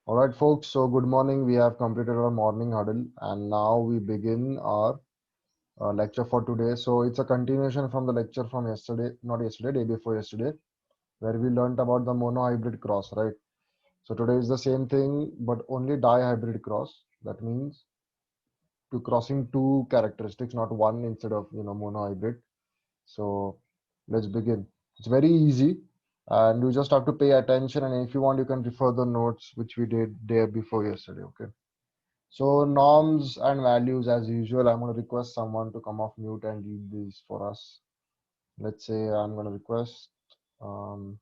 All right, folks. So, good morning. We have completed our morning huddle, and now we begin our lecture for today. So, it's a continuation from the lecture from yesterday, not yesterday, day before yesterday, where we learned about the monohybrid cross, right? So, today is the same thing, but only dihybrid cross. That means to crossing two characteristics, not one instead of monohybrid. So, let's begin. It's very easy, and you just have to pay attention. And if you want, you can refer the notes which we did day before yesterday. Okay. So norms and values as usual, I'm going to request someone to come off mute and read these for us. Let's say I'm going to request um,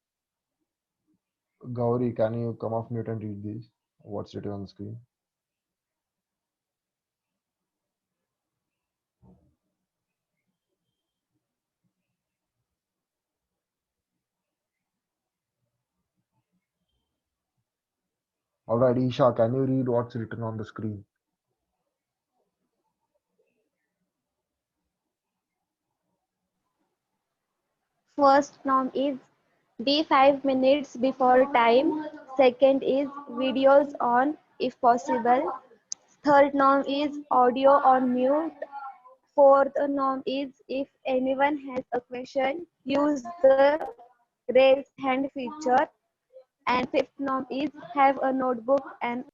Gauri, can you come off mute and read these? What's written on the screen? All right, Isha, can you read what's written on the screen? First norm is be 5 minutes before time. Second is videos on if possible. Third norm is audio on mute. Fourth norm is if anyone has a question, use the raise hand feature. And fifth norm is have a notebook and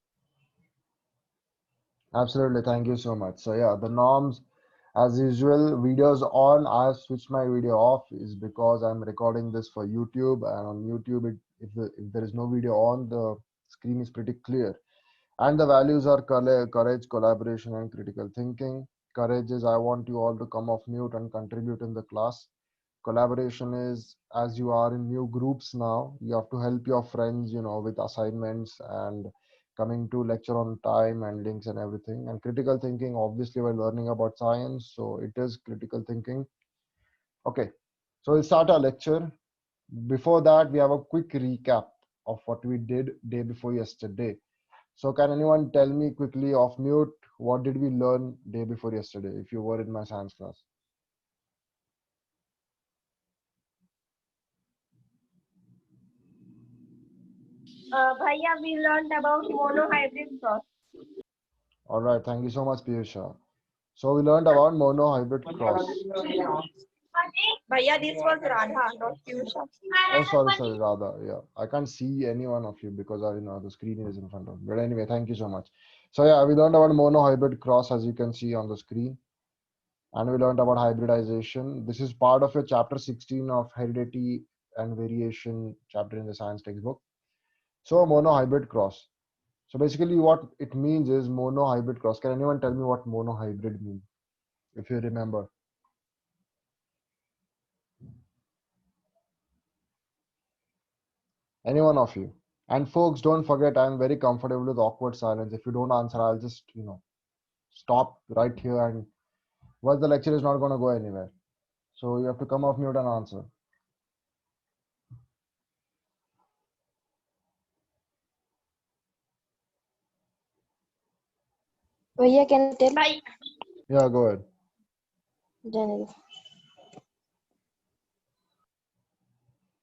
Absolutely, thank you so much. So yeah, the norms as usual, videos on. I switched my video off is because I'm recording this for YouTube, and on YouTube, if there is no video on, the screen is pretty clear. And the values are courage, collaboration, and critical thinking. Courage is I want you all to come off mute and contribute in the class. Collaboration is as you are in new groups now, you have to help your friends, with assignments and coming to lecture on time and links and everything. And critical thinking, obviously, we're learning about science, so it is critical thinking. Okay, so we'll start our lecture. Before that, we have a quick recap of what we did day before yesterday. So can anyone tell me quickly off mute, what did we learn day before yesterday if you were in my science class? Bhaiya, we learned about monohybrid cross. All right, thank you so much, Piyusha. So we learned about monohybrid cross. Bhaiya, this was Radha, not Piyusha. Oh, sorry, Radha. Yeah, I can't see any one of you because the screen is in front of me. But anyway, thank you so much. So yeah, we learned about monohybrid cross as you can see on the screen, and we learned about hybridization. This is part of your chapter 16 of heredity and variation chapter in the science textbook. So monohybrid cross. So basically what it means is monohybrid cross. Can anyone tell me what monohybrid means, if you remember? Any one of you? And folks, don't forget, I'm very comfortable with awkward silence. If you don't answer, I'll just, stop right here and well, the lecture is not going to go anywhere. So you have to come off mute and answer. भैया can I tell? Bhai, Yeah, go ahead. रहने दो.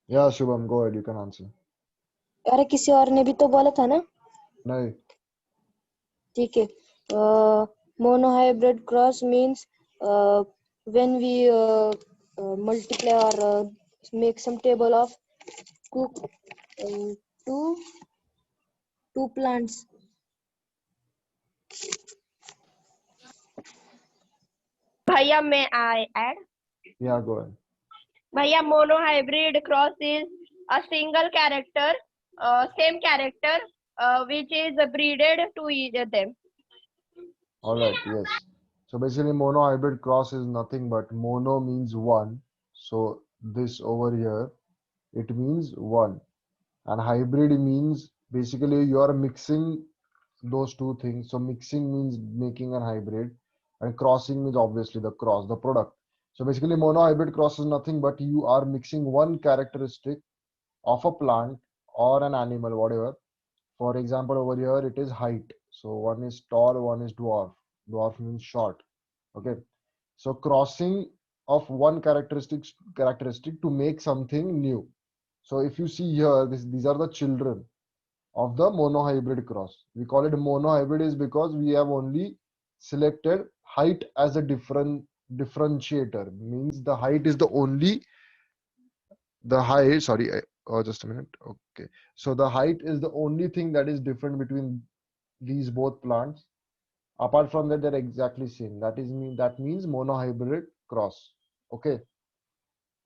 Yeah, Shubham, go ahead. You can answer. अरे किसी और ने भी तो बोला था ना. No. ठीक है. Monohybrid cross means when we multiply or make some table of two plants. Bhaiya, may I add? Yeah, go ahead. Bhaiya, monohybrid cross is a single character, same character, which is breeded to each of them. All right, yes. So basically, monohybrid cross is nothing but mono means one. So this over here, it means one. And hybrid means basically you are mixing those two things. So mixing means making a hybrid, and crossing means obviously the cross, the product. So basically, monohybrid cross is nothing but you are mixing one characteristic of a plant or an animal, whatever. For example, over here it is height. So one is tall, one is dwarf. Dwarf means short. Okay. So crossing of one characteristic to make something new. So if you see here, these are the children, of the monohybrid cross. We call it monohybrid is because we have only selected height as a differentiator. Means the height is the only the height. Sorry, just a minute. Okay, so the height is the only thing that is different between these both plants. Apart from that, they're exactly same. That means monohybrid cross. Okay,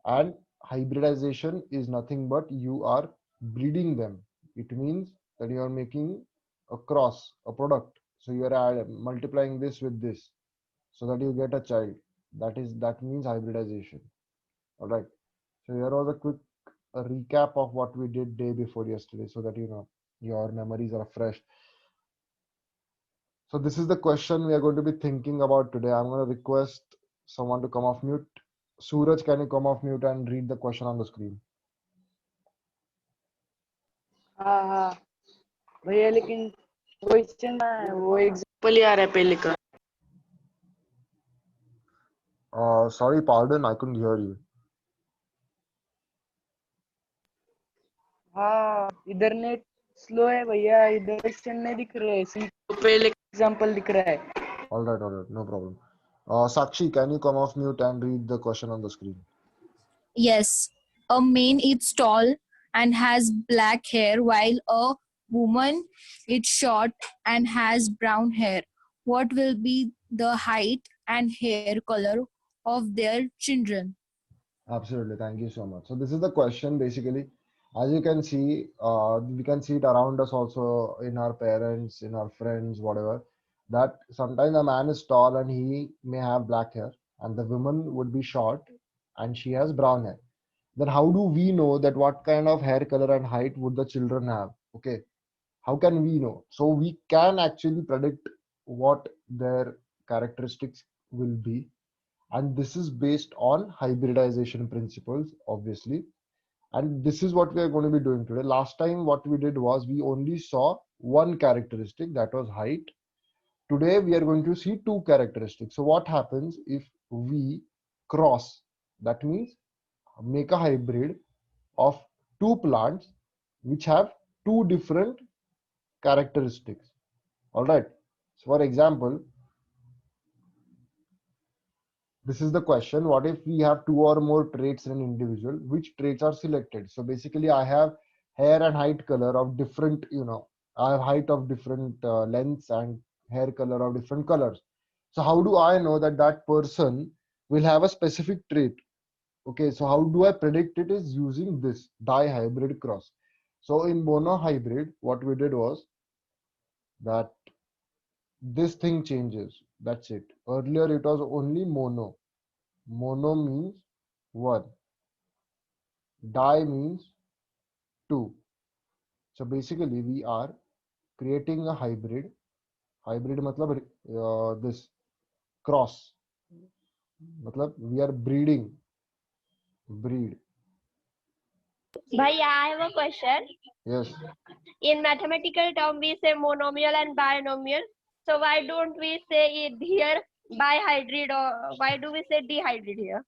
and hybridization is nothing but you are breeding them. It means that you are making a cross, a product. So you are multiplying this with this so that you get a child. That means hybridization. All right. So here was a quick recap of what we did day before yesterday, so that you know your memories are fresh. So this is the question we are going to be thinking about today. I'm going to request someone to come off mute. Suraj, can you come off mute and read the question on the screen? हाँ हाँ भैया, लेकिन question वो example ही आ रहा है पहले का. Sorry, pardon, I couldn't hear you. हाँ, इधर नेट स्लो है भैया, इधर क्वेश्चन नहीं दिख रहा है, सिर्फ पहले एग्जांपल दिख रहा है. All right, no problem. Sakshi, can you come off mute and read the question on the screen? Yes, a man is tall and has black hair, while a woman is short and has brown hair. What will be the height and hair color of their children? Absolutely, thank you so much. So this is the question basically. As you can see, we can see it around us also in our parents, in our friends, whatever. That sometimes a man is tall and he may have black hair, and the woman would be short and she has brown hair. Then how do we know that what kind of hair color and height would the children have? Okay, how can we know? So we can actually predict what their characteristics will be, and this is based on hybridization principles, obviously. And this is what we are going to be doing today. Last time what we did was we only saw one characteristic, that was height. Today we are going to see two characteristics. So what happens if we cross? That means make a hybrid of two plants which have two different characteristics. All right. So for example, this is the question: what if we have two or more traits in an individual? Which traits are selected? So basically I have hair and height color of different, I have height of different lengths and hair color of different colors. So how do I know that that person will have a specific trait? Okay, so how do I predict it is using this dihybrid cross. So in monohybrid, what we did was that this thing changes. That's it. Earlier it was only mono. Mono means one. Di means two. So basically we are creating a hybrid. Hybrid matlab this cross. Matlab we are breeding. Breed. Bhaiya, I have a question. Yes. In mathematical term, we say monomial and binomial. So why don't we say it here bihybrid, or why do we say dihybrid here?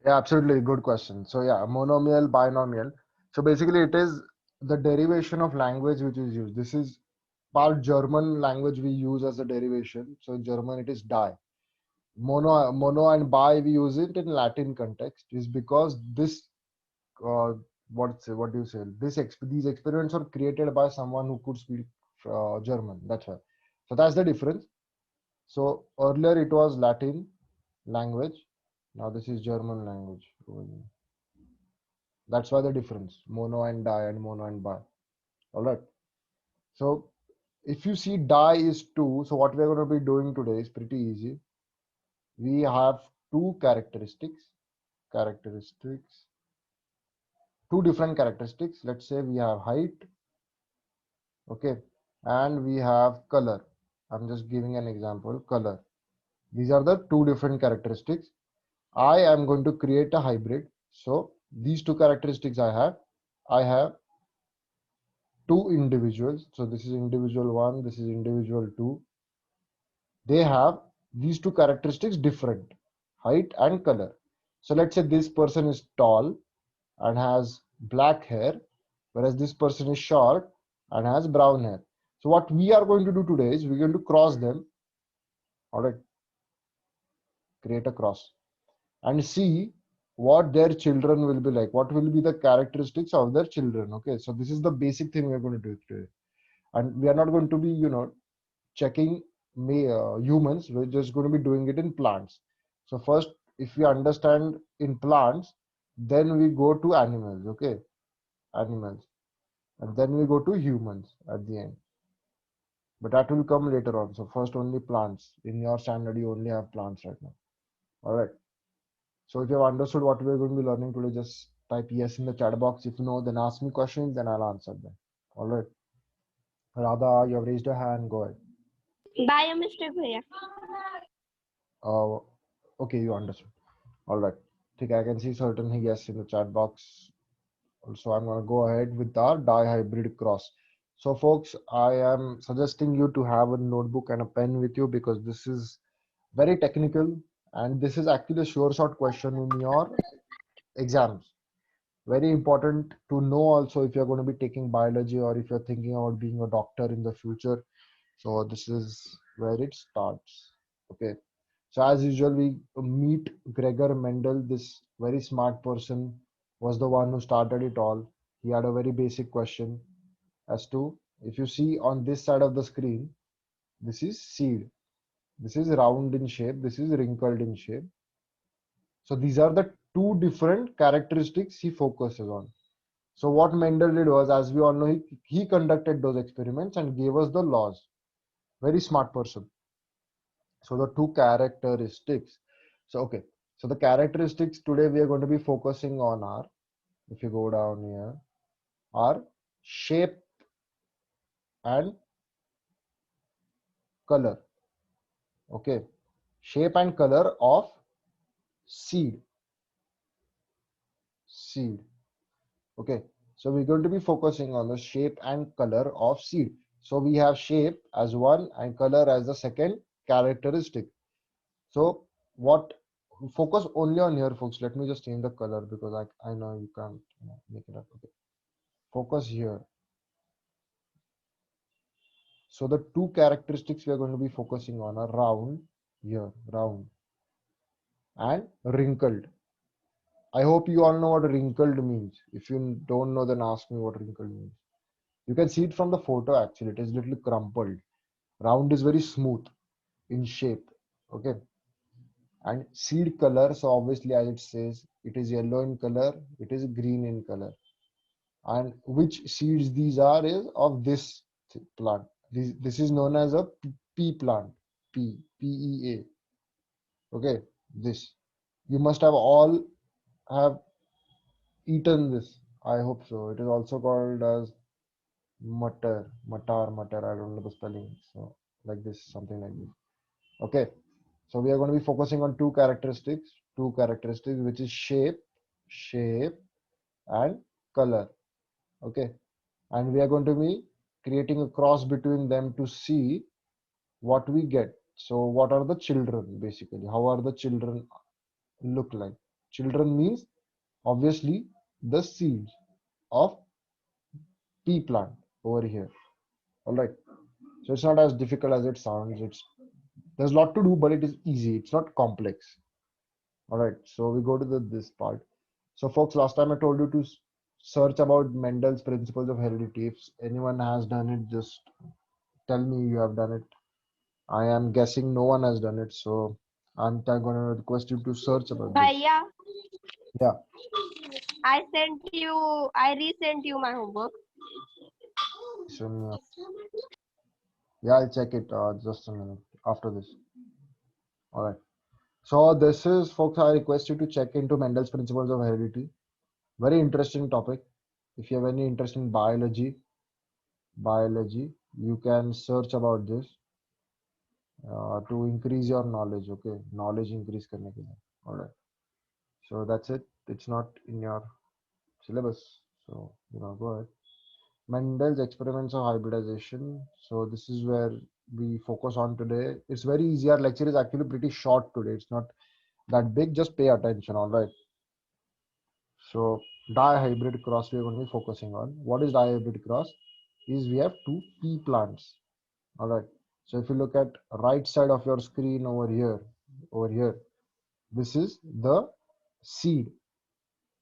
Yeah, absolutely. Good question. So yeah, monomial, binomial. So basically it is the derivation of language which is used. This is part German language we use as a derivation. So in German it is die. Mono and bi we use it in Latin context is because this what do you say? These experiments were created by someone who could speak German. That's why. So that's the difference. So earlier it was Latin language. Now this is German language. That's why the difference. Mono and di and mono and bi. All right. So if you see di is 2, so what we're going to be doing today is pretty easy. We have two characteristics, two different characteristics. Let's say we have height, okay, and we have color. I'm just giving an example, color. These are the two different characteristics. I am going to create a hybrid. So these two characteristics I have two individuals. So this is individual 1, this is individual 2. They have these two characteristics different, height and color. So let's say this person is tall and has black hair, whereas this person is short and has brown hair. So what we are going to do today is we're going to cross them. All right, create a cross and see what their children will be like. What will be the characteristics of their children? Okay, so this is the basic thing we're going to do today, and we are not going to be, checking humans. We're just going to be doing it in plants. So first, if we understand in plants, then we go to animals. Okay, animals, and then we go to humans at the end. But that will come later on. So first, only plants. In your standard, you only have plants right now. All right. So if you have understood what we're going to be learning today, just type yes in the chat box. If you know, then ask me questions, then I'll answer them. All right. Radha, you have raised your hand. Go ahead. By a mistake, bhaiya. Okay, you understood. All right. I think I can see certainly yes in the chat box. Also, I'm going to go ahead with our dihybrid cross. So folks, I am suggesting you to have a notebook and a pen with you because this is very technical and this is actually a sure shot question in your exams. Very important to know also if you're going to be taking biology or if you're thinking about being a doctor in the future. So this is where it starts. Okay. So as usual, we meet Gregor Mendel. This very smart person was the one who started it all. He had a very basic question as to, if you see on this side of the screen, this is seed. This is round in shape. This is wrinkled in shape. So these are the two different characteristics he focuses on. So what Mendel did was, as we all know, he conducted those experiments and gave us the laws. Very smart person. So the two characteristics. So okay. So the characteristics today we are going to be focusing on are, if you go down here, are shape and color. Okay. Shape and color of seed. Seed. Okay. So we're going to be focusing on the shape and color of seed. So we have shape as one and color as the second characteristic. So what focus only on here, folks. Let me just change the color because I know you can't make it up. Okay. Focus here. So the two characteristics we are going to be focusing on are round here, round, and wrinkled. I hope you all know what wrinkled means. If you don't know, then ask me what wrinkled means. You can see it from the photo actually. It is little crumpled. Round is very smooth in shape. Okay. And seed color, so obviously as it says, it is yellow in color, it is green in color. And which seeds these are is of this plant. This is known as a pea plant. PEA. Okay, this. You must have all have eaten this. I hope so. It is also called as matar. I don't know the spelling. So like this, something like this. Okay. So we are going to be focusing on two characteristics, which is shape, and color. Okay. And we are going to be creating a cross between them to see what we get. So what are the children basically? How are the children look like? Children means obviously the seeds of pea plant over here. All right. So it's not as difficult as it sounds. There's a lot to do, but it is easy. It's not complex. All right. So we go to this part. So folks, last time I told you to search about Mendel's principles of heredity. If anyone has done it, just tell me you have done it. I am guessing no one has done it. So I'm going to request you to search about this. Bhaiya, Yeah. I resent you my homework. So, yeah, I'll check it just a minute after this. All right. So this is, folks, I request you to check into Mendel's principles of heredity. Very interesting topic. If you have any interest in biology, you can search about this to increase your knowledge. Okay, knowledge increase karne ke liye. All right. So that's it. It's not in your syllabus. So go ahead. Mendel's experiments of hybridization. So this is where we focus on today. It's very easy. Our lecture is actually pretty short today. It's not that big. Just pay attention. All right. So dihybrid cross we are going to be focusing on. What is dihybrid cross? Is we have two pea plants. All right. So if you look at right side of your screen over here, this is the seed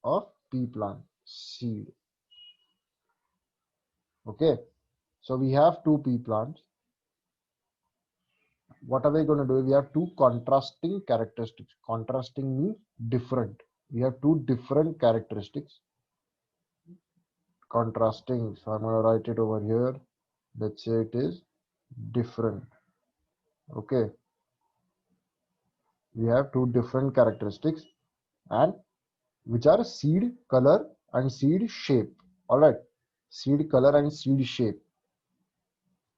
of pea plant. Seed. Okay. So we have two pea plants. What are we going to do? We have two contrasting characteristics. Contrasting means different. We have two different characteristics. Contrasting. So I'm going to write it over here. Let's say it is different. Okay. We have two different characteristics and which are seed color and seed shape. All right. Seed color and seed shape.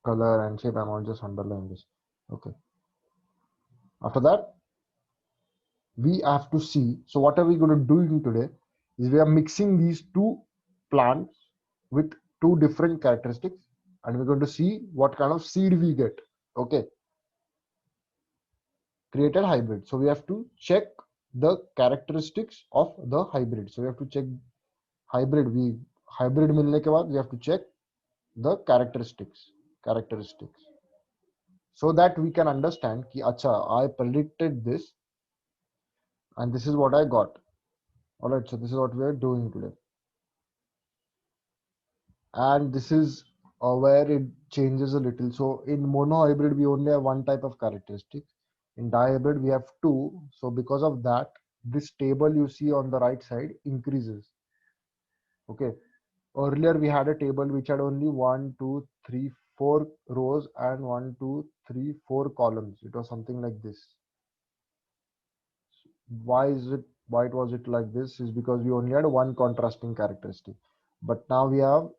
Color and shape. I'm just underlining this. Okay. After that, we have to see. So what are we going to do in today? Is we are mixing these two plants with two different characteristics, and we're going to see what kind of seed we get. Okay. Created hybrid. So we have to check the characteristics of the hybrid. So we have to check hybrid. Hybrid मिलने के बाद we have to check the characteristics. So that we can understand कि अच्छा I predicted this and this is what I got. All right, so this is what we are doing today. And this is where it changes a little. So in monohybrid, we only have one type of characteristic. In dihybrid, we have two. So because of that, this table you see on the right side increases. Okay. Earlier, we had a table which had only 1, 2, 3, 4 rows and 1, 2, 3, 4 columns. It was something like this. Why was it like this? Is because we only had one contrasting characteristic. But now we have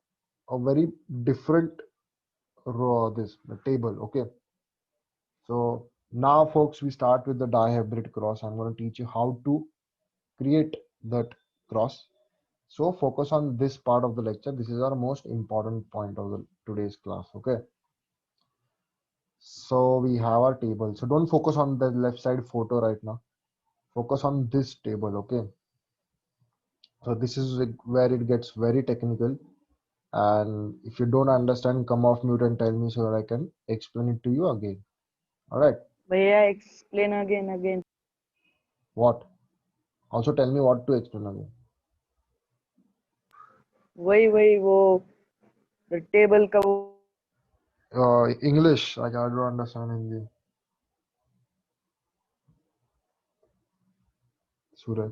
a very different row, the table. Okay. So now folks, we start with the dihybrid cross. I'm going to teach you how to create that cross. So focus on this part of the lecture. This is our most important point of the today's class. Okay. So we have our table. So don't focus on the left side photo right now. Focus on this table. Okay. So this is where it gets very technical. And if you don't understand, come off mute and tell me so that I can explain it to you again. All right. Bhaiya, explain again. What? Also tell me what to explain again. वही वो the table का वो English. Like I don't understand Hindi. Suraj.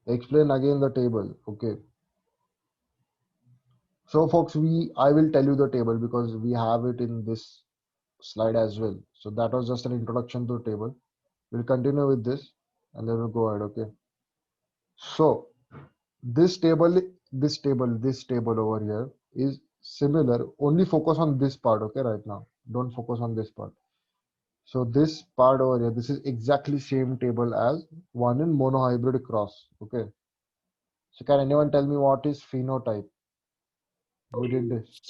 Explain again the table. Okay. So folks, I will tell you the table because we have it in this slide as well. So that was just an introduction to the table. We'll continue with this and then we'll go ahead. Okay. So this table over here is similar. Only focus on this part. Okay. Right now, don't focus on this part. So this part over here, this is exactly same table as one in monohybrid cross. Okay. So can anyone tell me what is phenotype? We did this.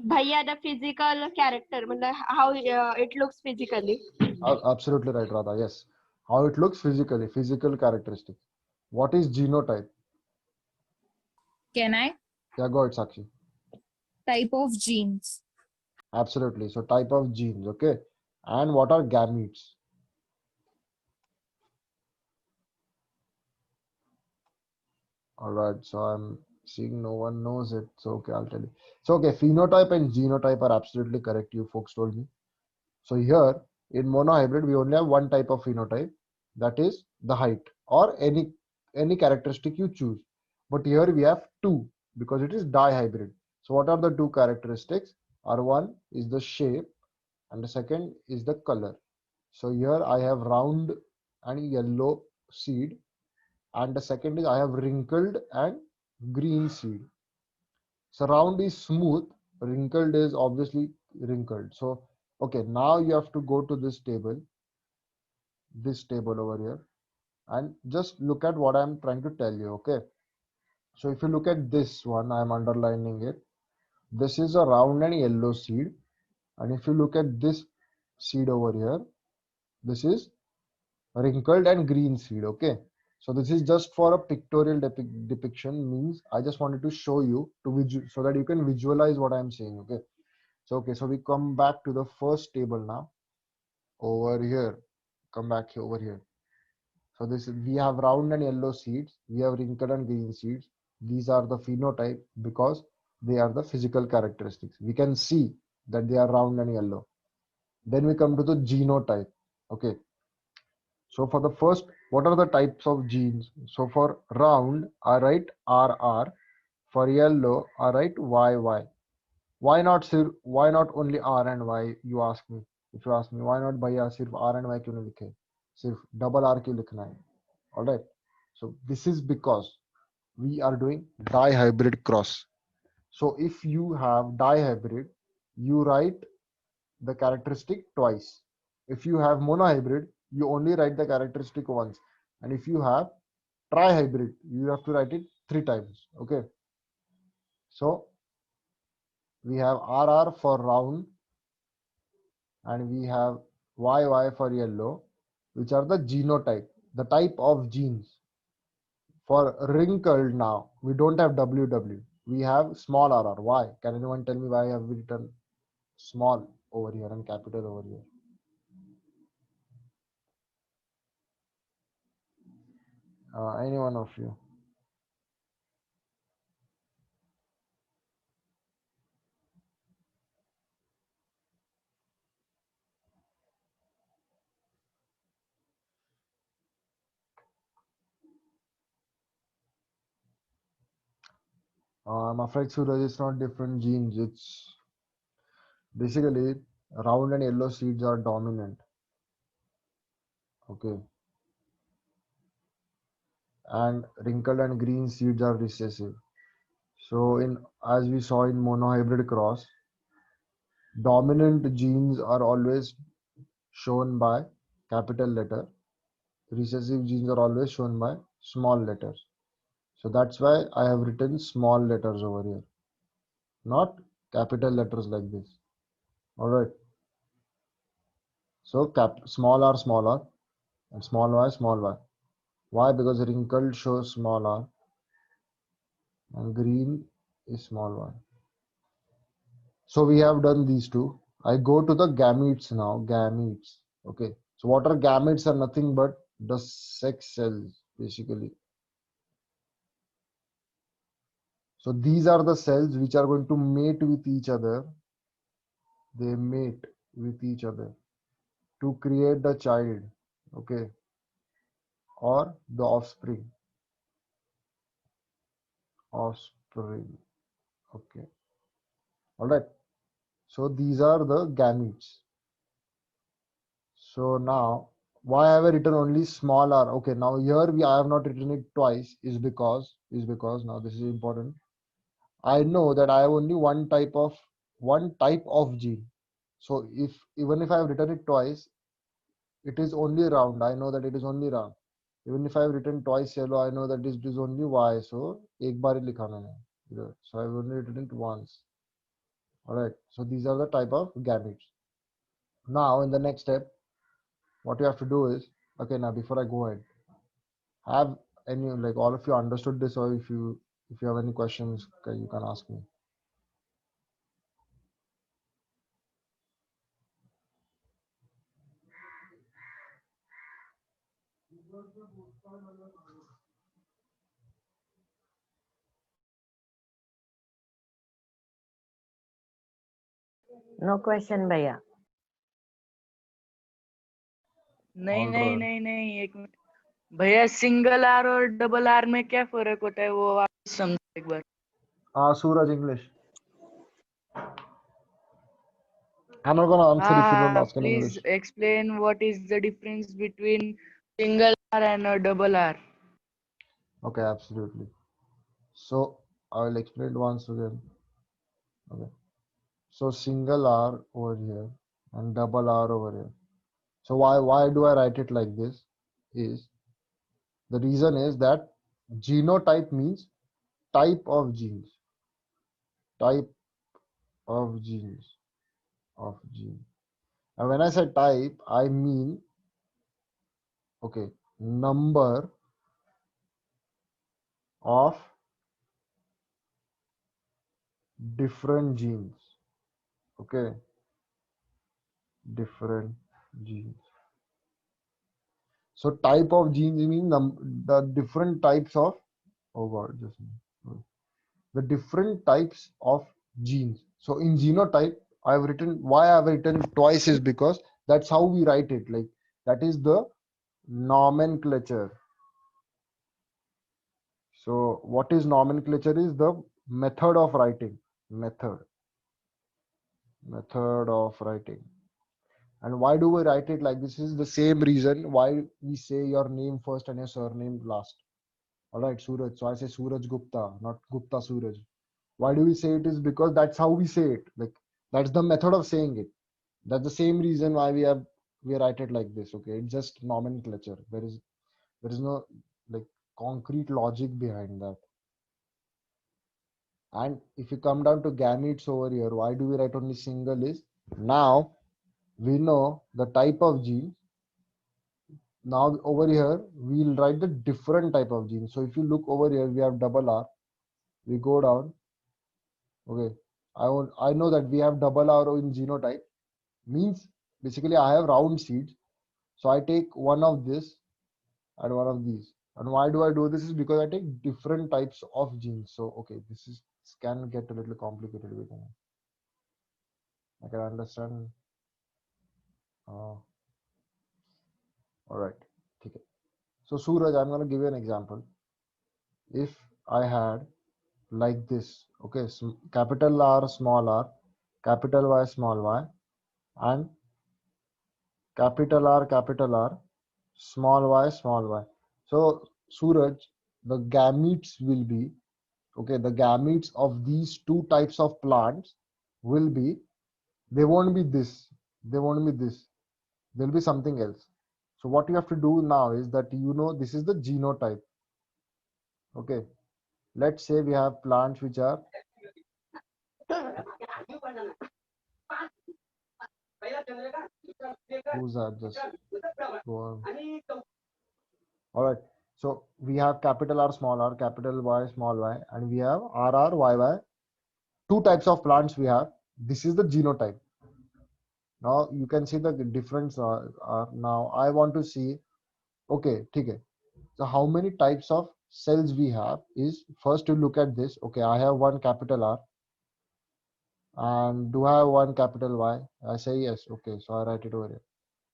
Bhaiya, the physical character, मतलब how it looks physically. Absolutely right, Radha. Yes. How it looks physically, physical characteristic. What is genotype? Can I? Yeah, go ahead, Sakshi. Type of genes. Absolutely. So type of genes, okay. And what are gametes? All right. So I'm seeing no one knows it. So okay, I'll tell you. So okay, phenotype and genotype are absolutely correct. You folks told me. So here in monohybrid, we only have one type of phenotype, that is the height or any characteristic you choose. But here we have two because it is dihybrid. So what are the two characteristics? R1 is the shape and the second is the color. So here I have round and yellow seed, and the second is I have wrinkled and green seed. So round is smooth, wrinkled is obviously wrinkled. So okay, now you have to go to this table over here, and just look at what I'm trying to tell you. Okay. So if you look at this one, I'm underlining it. This is a round and yellow seed. And if you look at this seed over here, This is wrinkled and green seed. Okay, so this is just for a pictorial depiction, means I just wanted to show you so that you can visualize what I'm saying. Okay, so we come back to the first table now. Over here, come back here, over here. So this we have round and yellow seeds, we have wrinkled and green seeds. These are the phenotype because they are the physical characteristics. We can see that they are round and yellow. Then we come to the genotype. Okay, so for the first, what are the types of genes? So for round, I write RR. For yellow, I write YY. Why not sir? Why not only R and Y? You ask me. If you ask me, why not भैया सिर्फ R and Y क्यों नहीं लिखे? सिर्फ double R क्यों लिखना है? All right. So this is because we are doing dihybrid cross. So if you have dihybrid, you write the characteristic twice. If you have monohybrid, you only write the characteristic once. And if you have trihybrid, you have to write it 3 times. Okay. So we have RR for round and we have YY for yellow, which are the genotype, the type of genes. For wrinkled now, we don't have WW. We have small RR. Why? Can anyone tell me why I have written small over here and capital over here? Any one of you? I'm afraid Suraj, it's not different genes. It's basically round and yellow seeds are dominant. Okay. And wrinkled and green seeds are recessive. So as we saw in monohybrid cross, dominant genes are always shown by capital letter. Recessive genes are always shown by small letters. So that's why I have written small letters over here, not capital letters like this. All right. So small r and small y small y. Why? Because wrinkled shows small r and green is small y. So we have done these two. I go to the gametes now. Gametes. Okay. So what are gametes? Are nothing but the sex cells basically. So these are the cells which are going to mate with each other. They mate with each other to create the child. Okay. Or the offspring. Offspring. Okay. All right. So these are the gametes. So now, why have I written only small r? Okay, now here I have not written it twice is because now this is important. I know that I have only one type of gene. So even if I have written it twice, it is only round. I know that it is only round. Even if I have written twice yellow, I know that it is only Y. So एक बार ही लिखा मैंने. So I have only written it once. All right. So these are the type of gametes. Now in the next step, what you have to do is, okay, now before I go ahead, have any, like, all of you understood this, or if you have any questions, okay, you can ask me. No question भैया। नहीं All नहीं right. नहीं नहीं, एक minute भैया, single are और double R में क्या फर्क होता है वो आप समझो एक बार। Suraj, English. I'm not gonna answer if you don't ask in please English. Explain what is the difference between single R and double R. Okay, absolutely. So I will explain it once again. Okay. So single R over here and double R over here. So why do I write it like this? Is the reason is that genotype means type of genes. Type of genes. And when I say type, I mean okay, number of different genes. Okay, different genes. So type of genes mean the different types of, oh god, just the different types of genes. So in genotype, I've written, why I've written twice is because that's how we write it. Like that is the nomenclature. So what is nomenclature is the method of writing. Method of writing. And why do we write it like this? Is the same reason why we say your name first and your surname last. All right, Suraj. So I say Suraj Gupta, not Gupta Suraj. Why do we say it? Is because that's how we say it. Like that's the method of saying it. That's the same reason why we write it like this. Okay, it's just nomenclature. There is no like concrete logic behind that. And if you come down to gametes over here, why do we write only single? Is now we know the type of gene. Now over here we'll write the different type of gene. So if you look over here, we have double R. We go down. Okay, I know that we have double R in genotype. Means basically I have round seeds. So I take one of this and one of these. And why do I do this? Is because I take different types of genes. So okay, this can get a little complicated with me. I can understand. All right. Okay. So Suraj, I'm gonna give you an example. If I had like this, okay, capital R, capital Y, small y, and capital R, small y, small y. So Suraj, the gametes will be, okay, the gametes of these two types of plants will be, they won't be this, they won't be this, there'll be something else. So what you have to do now is that this is the genotype. Okay, let's say we have plants which are, who's that, just go on. All right, so we have capital R, capital Y, small y, and we have RR, two types of plants we have. This is the genotype. Now you can see the difference. Now I want to see, okay, okay. So how many types of cells we have is, first to look at this. Okay, I have one capital R, and do I have one capital Y? I say yes. Okay, so I write it over here.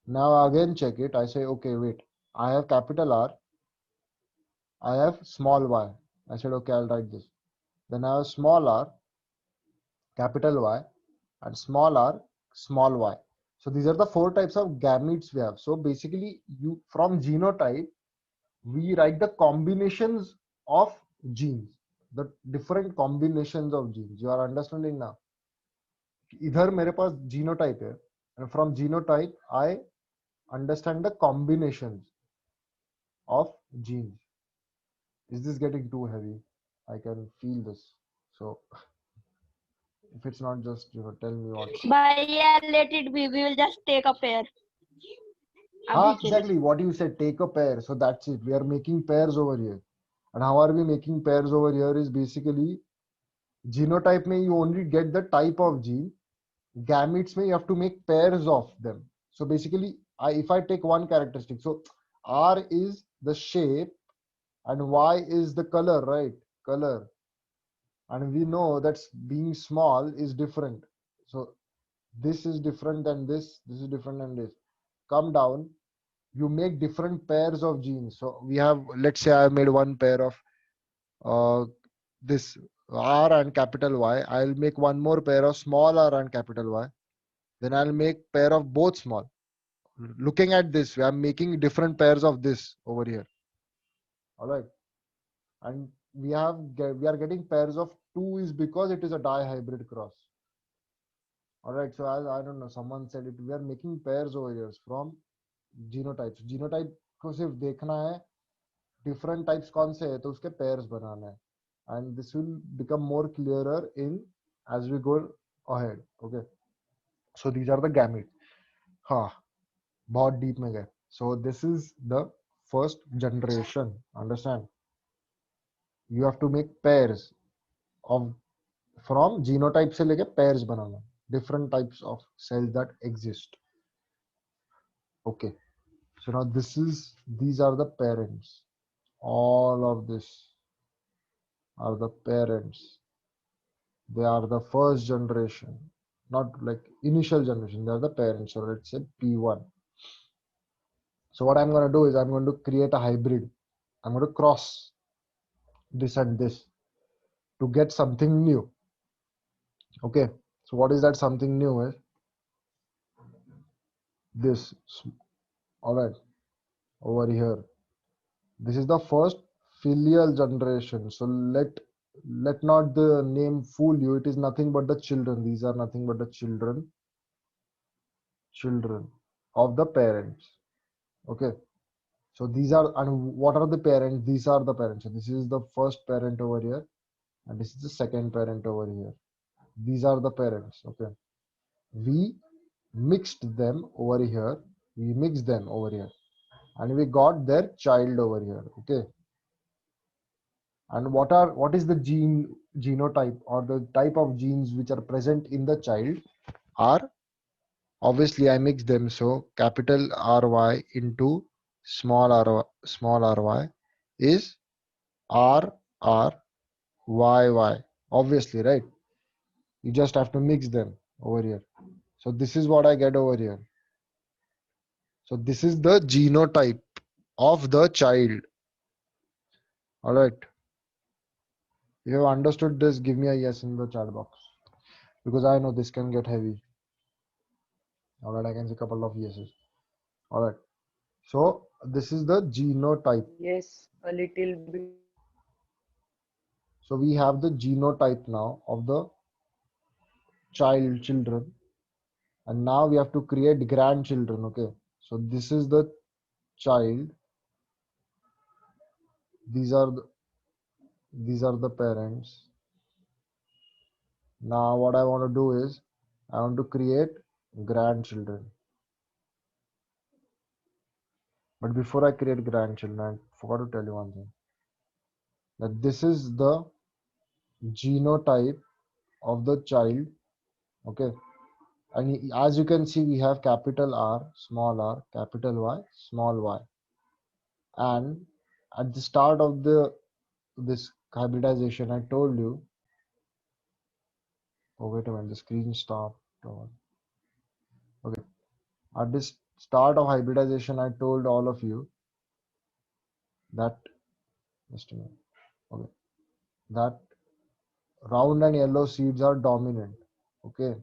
Now again check it. I say, okay, wait, I have capital R, I have small y. I said, okay, I'll write this. Then I have small r, capital Y, and small r, small y. So these are the four types of gametes we have. So basically, from genotype, we write the combinations of genes, the different combinations of genes. You are understanding now? इधर मेरे पास genotype है, and from genotype I understand the combinations of genes. Is this getting too heavy? I can feel this. So if it's not, just tell me what. But yeah, let it be. We will just take a pair. Exactly what you said. Take a pair. So that's it. We are making pairs over here. And how are we making pairs over here? Is basically genotype may you only get the type of gene. Gametes may you have to make pairs of them. So basically, if I take one characteristic, so R is the shape and Y is the color, right? Color. And we know that being small is different. So this is different than this is different than this. Come down, you make different pairs of genes. So we have, let's say I made one pair of this R and capital Y. I'll make one more pair of small r and capital Y. Then I'll make pair of both small. Looking at this, I'm making different pairs of this over here. All right. And we are getting pairs of 2 is because it is a dihybrid cross. All right. So as I don't know, someone said it, we are making pairs over here from genotypes. Genotype को सिर्फ देखना है different types कौन से है तो उसके pairs बनाना है. And this will become more clearer as we go ahead. Okay. So these are the gametes. हाँ, बहुत deep में गए. So this is the first generation. Understand? You have to make pairs of from genotype से लेके pairs banana, different types of cells that exist. Okay, so now these are the parents. All of this are the parents. They are the first generation, not like initial generation. They are the parents. So let's say P1. So what I'm going to do is I'm going to create a hybrid. I'm going to cross this and this to get something new. Okay, so what is that something new is this. All right, over here. This is the first filial generation. So let not the name fool you. It is nothing but the children. These are nothing but the children of the parents. Okay, so these are, and what are the parents? These are the parents. So this is the first parent over here, and this is the second parent over here. These are the parents. Okay, we mixed them over here. We mixed them over here, and we got their child over here. Okay, and what is the genotype or the type of genes which are present in the child are, obviously I mix them, so capital RY into small ry is RRYY, obviously, right? You just have to mix them over here. So this is what I get over here. So this is the genotype of the child. All right, if you have understood this, give me a yes in the chat box, because I know this can get heavy. All right, I can see a couple of yeses. All right, so this is the genotype. Yes, a little bit. So we have the genotype now of the children, and now we have to create grandchildren. Okay, so this is the child. These are the parents. Now what I want to do is I want to create grandchildren. But before I create grandchildren, I forgot to tell you one thing, that this is the genotype of the child. Okay, and as you can see, we have capital R, capital Y, small y, and at the start of this hybridization, I told you. Oh wait a minute, the screen stopped. Okay, at this start of hybridization, I told all of you that, just a minute. Okay, that round and yellow seeds are dominant. Okay,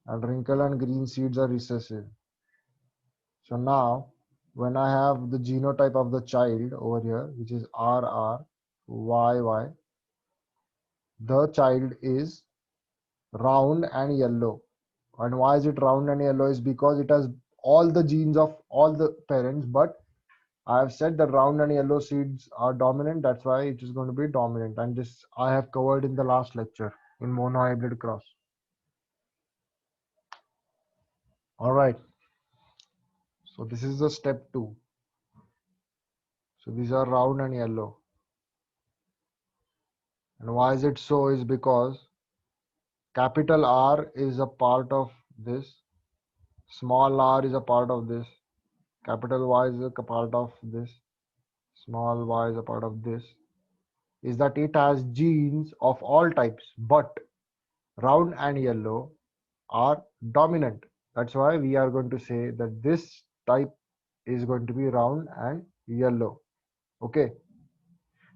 and wrinkle and green seeds are recessive. So now when I have the genotype of the child over here, which is RRYY, the child is round and yellow. And why is it round and yellow? Is because it has all the genes of all the parents, but I have said that round and yellow seeds are dominant. That's why it is going to be dominant. And this I have covered in the last lecture in monohybrid cross. All right. So this is the step 2. So these are round and yellow. And why is it so? Is because capital R is a part of this, small r is a part of this, capital Y is a part of this, small y is a part of this, is that it has genes of all types, but round and yellow are dominant. That's why we are going to say that this type is going to be round and yellow. Okay,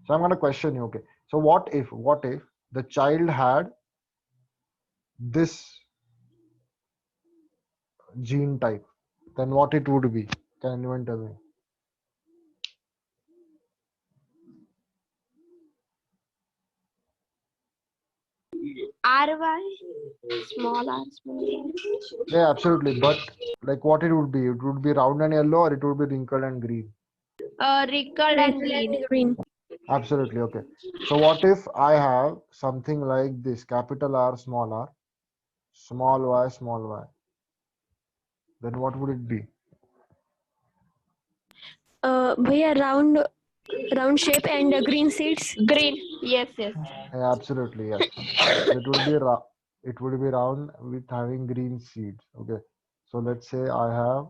so I'm going to question you. Okay, so what if the child had this gene type, then what it would be? Can anyone tell me? RY, small r, small Yeah, absolutely. But like what it would be? It would be round and yellow, or it would be wrinkled and green? r. Wrinkled and green. Absolutely. Okay. So what if I have something like this, capital R, small y, small y? Then what would it be? भैया round shape and green seeds. Green. Yes, yes. Yeah, absolutely, yes. So it would be round with having green seeds. Okay. So let's say I have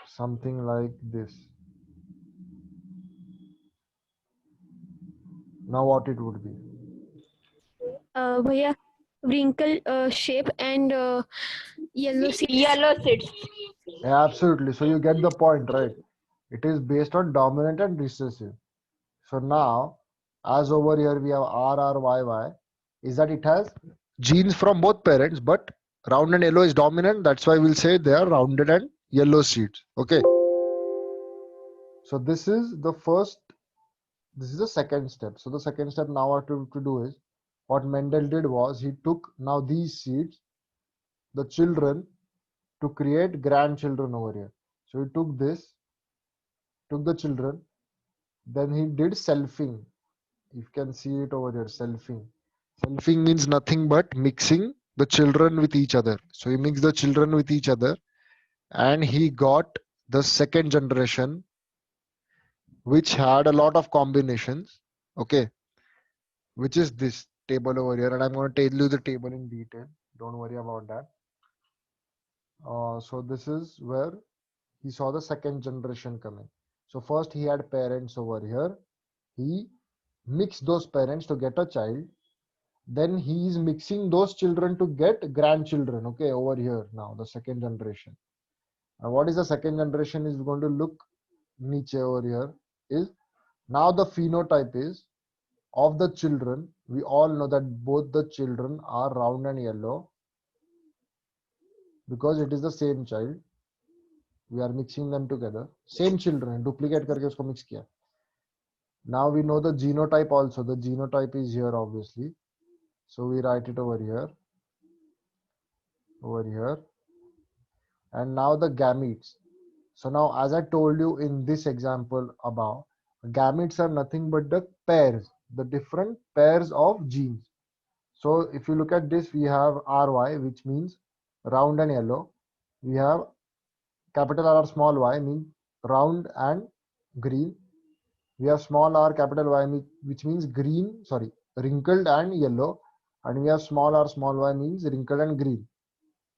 something like this. Now what it would be? भैया wrinkle shape and yellow seeds. Yellow seeds. Yeah, absolutely. So you get the point, right? It is based on dominant and recessive. So now, as over here we have RRYY, is that it has genes from both parents, but round and yellow is dominant. That's why we'll say they are rounded and yellow seeds. Okay. So this is the first, this is the second step. So the second step now what to do is, what Mendel did was he took now these seeds, the children, to create grandchildren over here. So he took this, took the children, then he did selfing. You can see it over here, selfing. Selfing means nothing but mixing the children with each other. So he mixed the children with each other and he got the second generation, which had a lot of combinations. Okay, which is this table over here. And I'm going to tell you the table in detail. Don't worry about that. So this is where he saw the second generation coming. So first he had parents over here. He mixed those parents to get a child. Then he is mixing those children to get grandchildren. Okay, over here now, the second generation. And what is the second generation is going to look niche over here is now the phenotype is of the children. We all know that both the children are round and yellow because it is the same child. We are mixing them together. Same children, duplicate करके उसको mix किया. Now we know the genotype also. The genotype is here obviously. So we write it over here. And now the gametes. So now, as I told you in this example above, gametes are nothing but the pairs, the different pairs of genes. So if you look at this, we have RY, which means round and yellow. We have capital R small y, means round and green. We have small r capital Y, which means wrinkled and yellow. And we have small r small y, means wrinkled and green.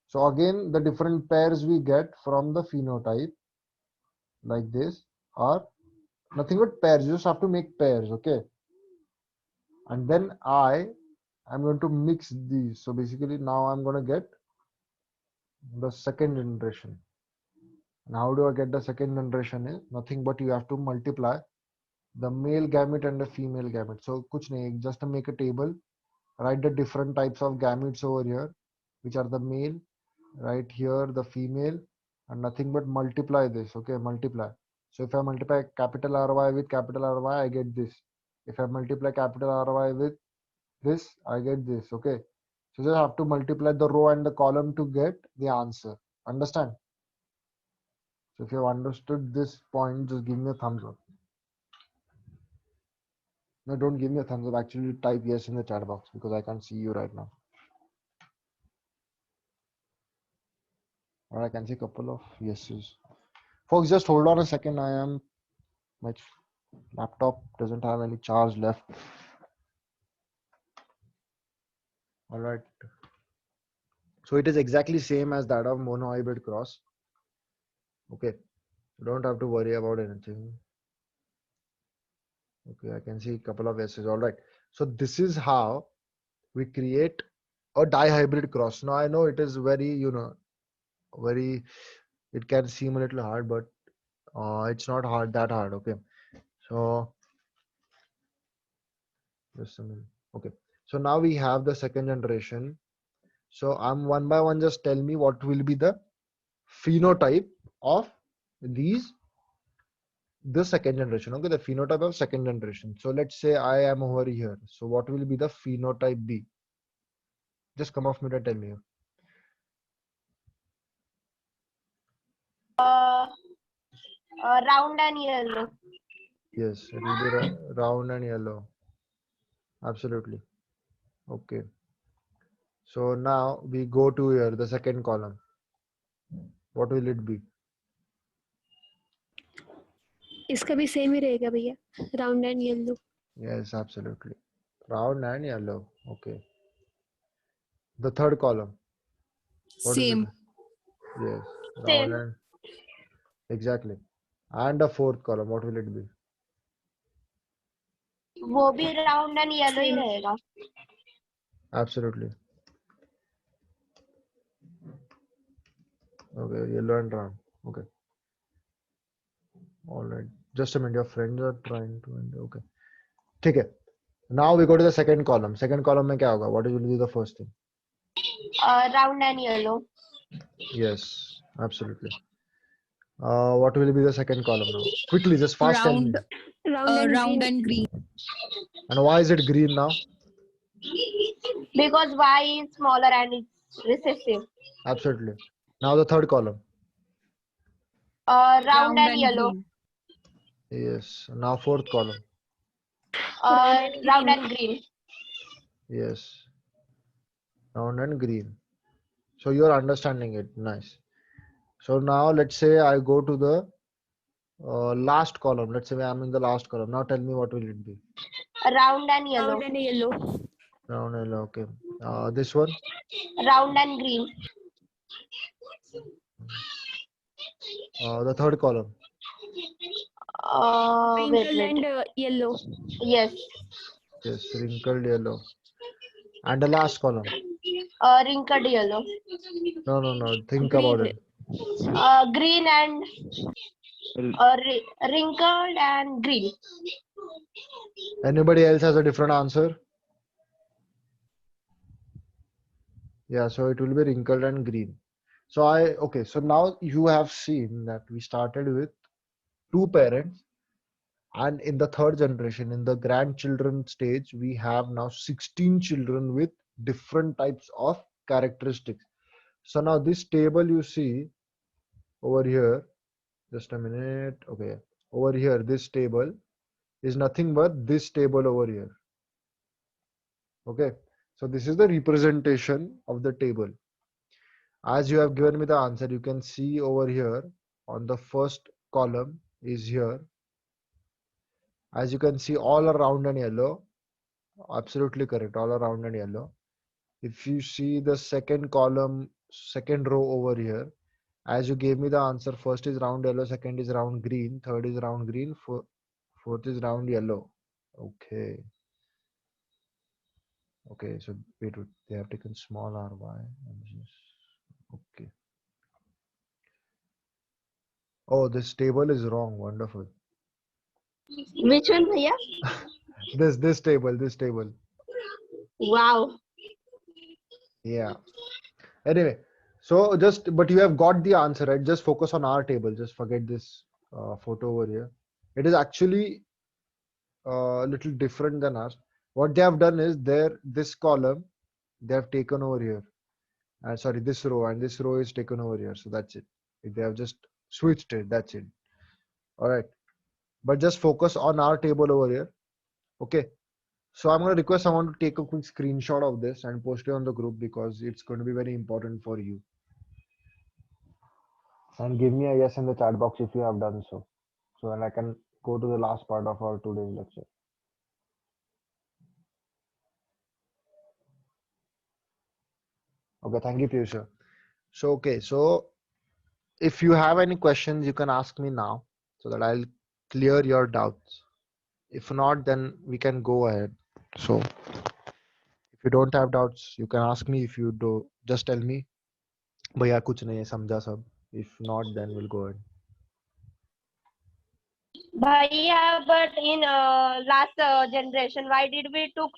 So again, the different pairs we get from the phenotype like this are nothing but pairs. You just have to make pairs, okay? And then I'm going to mix these. So basically now I'm going to get the second generation. And how do I get the second generation is nothing but you have to multiply the male gamete and the female gamete. So kuch nahi, just to make a table, write the different types of gametes over here, which are the male, right here the female, and nothing but multiply this. Okay, multiply. So if I multiply capital RY with capital RY, I get this. If I multiply capital RY with this, I get this. Okay, so just have to multiply the row and the column to get the answer. Understand? So if you have understood this point, just give me a thumbs up. No, don't give me a thumbs up. Actually, type yes in the chat box because I can't see you right now. Or I can see a couple of yeses. Folks, just hold on a second. My laptop doesn't have any charge left. All right. So it is exactly same as that of monohybrid cross. Okay. You don't have to worry about anything. Okay, I can see a couple of yeses. All right. So this is how we create a dihybrid cross. Now I know it is very, it can seem a little hard, but it's not that hard. Okay. So just a minute. Okay. So now we have the second generation. So I'm one by one, just tell me what will be the phenotype of the second generation. Okay, the phenotype of second generation. So let's say I am over here. So what will be the phenotype be? Just come off mute and tell me. Round and yellow. Yes, it will be round and yellow. Absolutely. Okay. So now we go to here, the second column. What will it be? इसका भी same ही रहेगा भैया, round and yellow. Yes, absolutely. Round and yellow. Okay. The third column. What will it Same. be? Yes. Round Same. and exactly. And the fourth column. What will it be? वो भी round and yellow he Same. रहेगा. Absolutely. Okay. Yellow and round. Okay. All right. Just a minute. Your friends are trying to. Okay. ठीक है. Now we go to the second column. Second column में क्या होगा? What will be the first thing? Round and yellow. Yes. Absolutely. What will be the second column now? Quickly, just fast tell me. Round and green. And why is it green now? Because Y is smaller and it's recessive. Absolutely. Now the third column. Round and yellow. green. Yes. Now fourth column. Round and green. Yes. Round and green. So you're understanding it. Nice. So now let's say I go to the last column. Let's say I'm in the last column. Now tell me what will it be? Round and yellow. Round and yellow. Round and yellow. Okay. This one. Round and green. The third column. Wrinkle Wait. and yellow. Yes. Yes. Wrinkled yellow. And the last column. Wrinkled yellow. No. Think Green. about it. Green and wrinkled and green. Anybody else has a different answer? Yeah, so it will be wrinkled and green. So okay, so now you have seen that we started with two parents, and in the third generation, in the grandchildren stage, we have now 16 children with different types of characteristics. So now this table you see over here, just a minute. Okay, over here, this table is nothing but this table over here. Okay, so this is the representation of the table. As you have given me the answer, you can see over here on the first column is here. As you can see, all around and yellow. Absolutely correct, all around and yellow. If you see the second column, second row over here, as you gave me the answer, first is round yellow, second is round green, third is round green, fourth is round yellow. Okay. Okay, so wait, they have taken small ry. Okay. Oh, this table is wrong. Wonderful. Which one, bhaiya? This table. Wow. Yeah. Anyway, so but you have got the answer, right? Just focus on our table. Just forget this photo over here. It is actually a little different than us. What they have done is this column they have taken over here. Sorry, this row, and this row is taken over here. So that's it. They have just switched it. That's it. All right. But just focus on our table over here. Okay. So I'm going to request someone to take a quick screenshot of this and post it on the group because it's going to be very important for you. And give me a yes in the chat box if you have done so. So then I can go to the last part of our today's lecture. Okay, thank you, Piyusha. So, okay, so if you have any questions, you can ask me now so that I'll clear your doubts. If not, then we can go ahead. So if you don't have doubts, you can ask me. If you do, just tell me. Bhaiya kuch nahi hai, samjha sab. If not, then we'll go ahead. Bhaiya, but in last generation, why did we took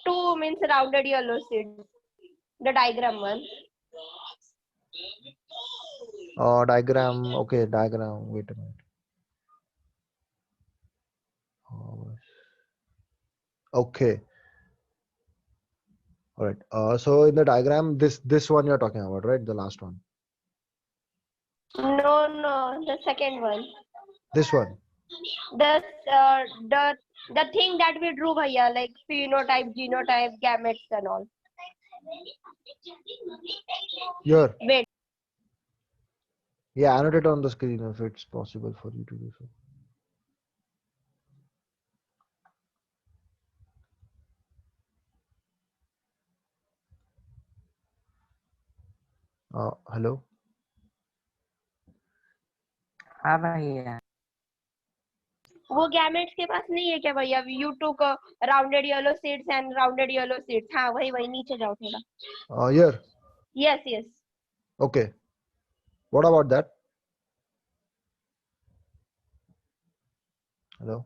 two means rounded yellow seeds? The diagram one. Diagram. Okay, diagram. Wait a minute. Okay. All right. So in the diagram, this one you're talking about, right? The last one. No, the second one. This one. The thing that we drew, bhaiya, like phenotype, genotype, gametes, and all. Here. Wait. Yeah, annotate on the screen if it's possible for you to do so. Hello. हाँ भैया. वो gametes के पास नहीं है क्या भैया? You took rounded yellow seeds and rounded yellow seeds. हाँ वही वही, नीचे जाओ थोड़ा. Here. Yes, yes. Okay. What about that? Hello.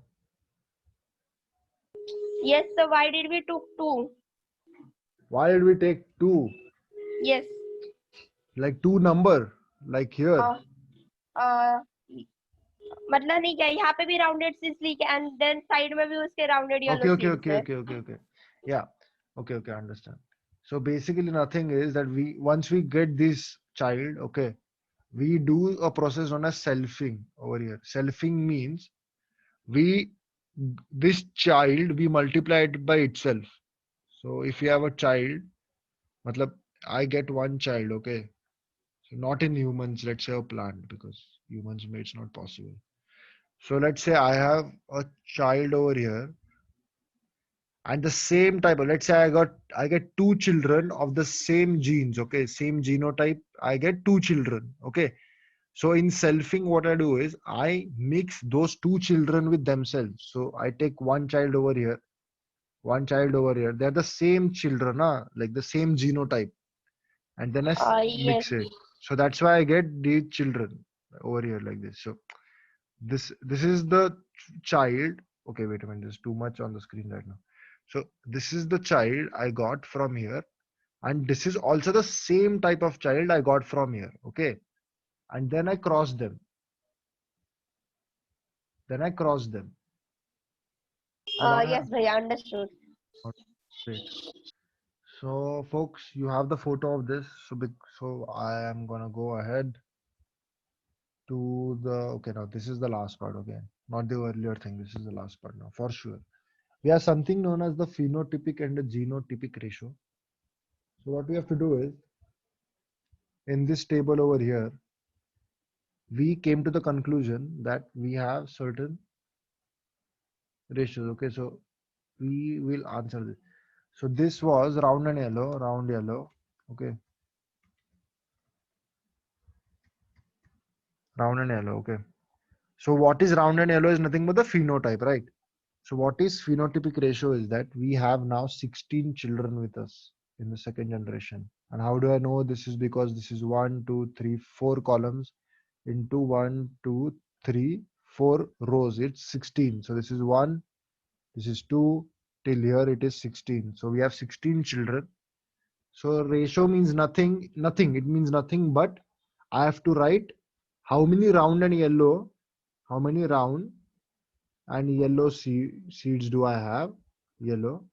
Yes, so why did we took 2? Why did we take 2? Yes. Like 2 number, like here. मतलब नहीं क्या, यहाँ पे भी rounded seeds लिखे and then side में भी उसके rounded yellow Okay. seeds है. Okay. Yeah. Okay. I understand. So basically nothing is that once we get this child, okay, we do a process known as selfing over here. Selfing means this child we multiply it by itself. So if you have a child, matlab I get one child, okay. So not in humans, let's say a plant, because humans it's not possible. So let's say I have a child over here, and the same type of, let's say I get 2 children of the same genes, okay, same genotype. I get 2 children, okay. So in selfing, what I do is I mix those 2 children with themselves. So I take one child over here, one child over here. They're the same children, like the same genotype, and then I Yes. mix it. So that's why I get these children over here like this. So this is the child. Okay, wait a minute. There's too much on the screen right now. So this is the child I got from here, and this is also the same type of child I got from here. Okay, and then I cross them. Yes, bhaiya, understood. Great. So folks, you have the photo of this. So I am gonna go ahead to the, okay, now this is the last part, okay, not the earlier thing. This is the last part now for sure. We have something known as the phenotypic and the genotypic ratio. So what we have to do is, in this table over here, we came to the conclusion that we have certain ratios. Okay, so we will answer this. So this was round yellow, okay, round and yellow, okay. So what is round and yellow is nothing but the phenotype, right? So what is phenotypic ratio is that we have now 16 children with us in the second generation. And how do I know this is? Because this is 1, 2, 3, 4 columns into 1, 2, 3, 4 rows. It's 16. So this is 1, this is 2, till here it is 16. So we have 16 children. So ratio means nothing. It means nothing, but I have to write how many round and yellow, how many round and yellow seeds do I have? Yellow.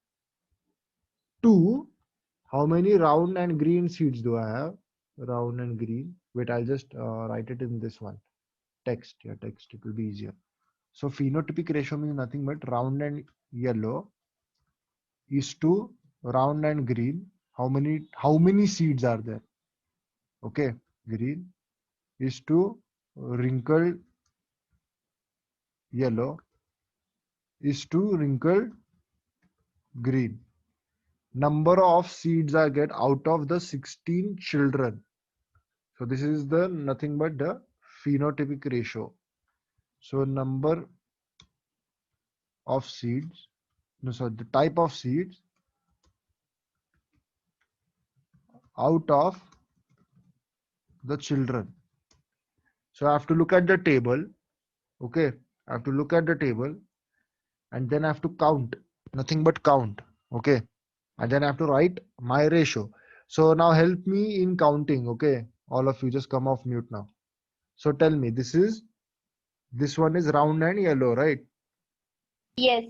2. How many round and green seeds do I have? Round and green. Wait, I'll just write it in this one. Text. Yeah, text. It will be easier. So phenotypic ratio means nothing but round and yellow is to round and green. How many seeds are there? Okay, green is to wrinkled yellow is to wrinkled green. Number of seeds I get out of the 16 children. So this is the nothing but the phenotypic ratio. So number of seeds, no, sorry, the type of seeds out of the children. So I have to look at the table. Okay, I have to look at the table, and then I have to count, nothing but count. Okay, and then I have to write my ratio. So now help me in counting. Okay, all of you just come off mute now. So tell me, this one is round and yellow, right? Yes.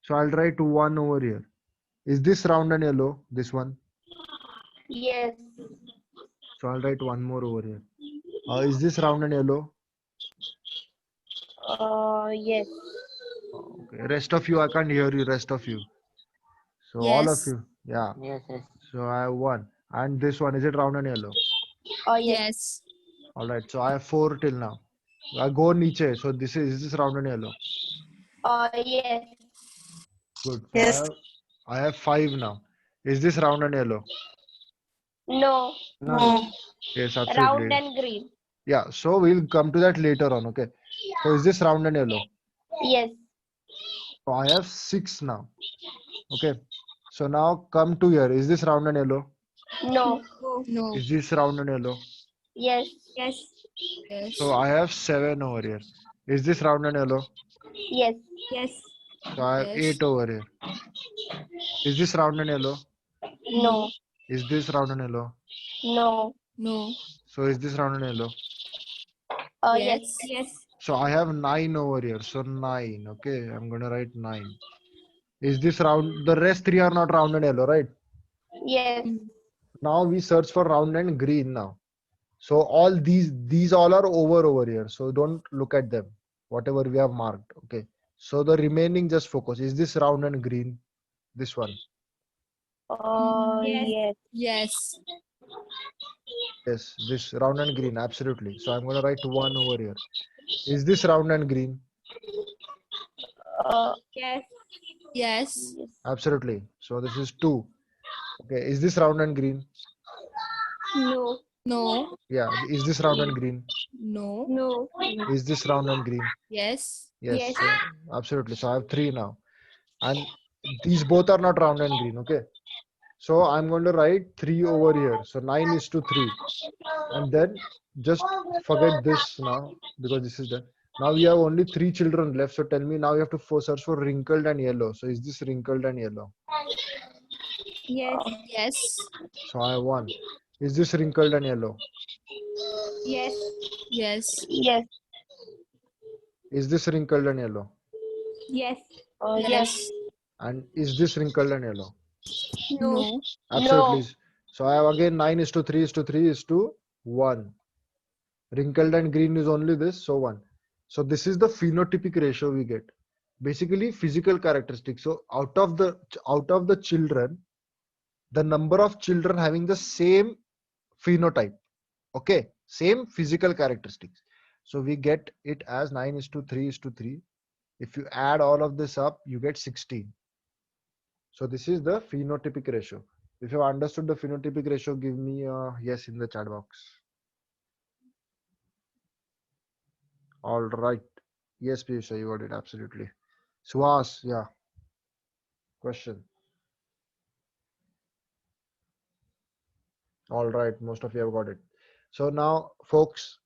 So I'll write 1 over here. Is this round and yellow? This one. Yes. So I'll write 1 more over here. Is this round and yellow? Yes. Okay. Rest of you, I can't hear you. Rest of you. So all of Yes. you, yeah. Yes. So I have 1. And this one, is it round and yellow? Yes. Yes. All right. So I have 4 till now. I go niche. So is this round and yellow? Yes. Good. So Yes. I have 5 now. Is this round and yellow? No. None. Yes, Round absolutely. and green. Yeah, so we'll come to that later on. Okay. So is this round and yellow? Yes. So I have 6 now. Okay. So now come to here. Is this round and yellow? No. No. Is this round and yellow? Yes. Yes. So I have 7 over here. Is this round and yellow? Yes. So I have Yes. 8 over here. Is this round and yellow? No. Is this round and yellow? No. No. So is this round and yellow? Yes. So I have 9 over here. So 9. Okay. I'm going to write 9. Is this round? The rest 3 are not round and yellow, right? Yes. Now we search for round and green now. So all these all are over here. So don't look at them. Whatever we have marked. Okay. So the remaining just focus. Is this round and green? This one. Yes. Yes. Yes, this round and green. Absolutely. So I'm going to write 1 over here. Is this round and green? Yes. Yes. Absolutely. So this is 2. Okay. Is this round and green? No. No. Yeah. Is this round and green? No. No. Is this round and green? Yes. Yes. So absolutely. So I have 3 now. And these both are not round and green. Okay. So I'm going to write 3 over here. So 9 is to 3. And then just forget this now because this is done. Now we have only 3 children left. So tell me now you have to search for wrinkled and yellow. So is this wrinkled and yellow? Yes. So I have 1. Is this wrinkled and yellow? Yes. Yes. Is this wrinkled and yellow? Yes. Yes. And is this wrinkled and yellow? No. Absolutely. So I have again 9 is to 3 is to 3 is to 1. Wrinkled and green is only this. So 1. So this is the phenotypic ratio we get. Basically physical characteristics. So out of the children, the number of children having the same phenotype. Okay. Same physical characteristics. So we get it as 9 is to 3 is to 3. If you add all of this up, you get 16. So this is the phenotypic ratio. If you have understood the phenotypic ratio, give me a yes in the chat box. All right. Yes, Piyusha, you got it. Absolutely. Suhas, yeah. Question. All right. Most of you have got it. So now, folks,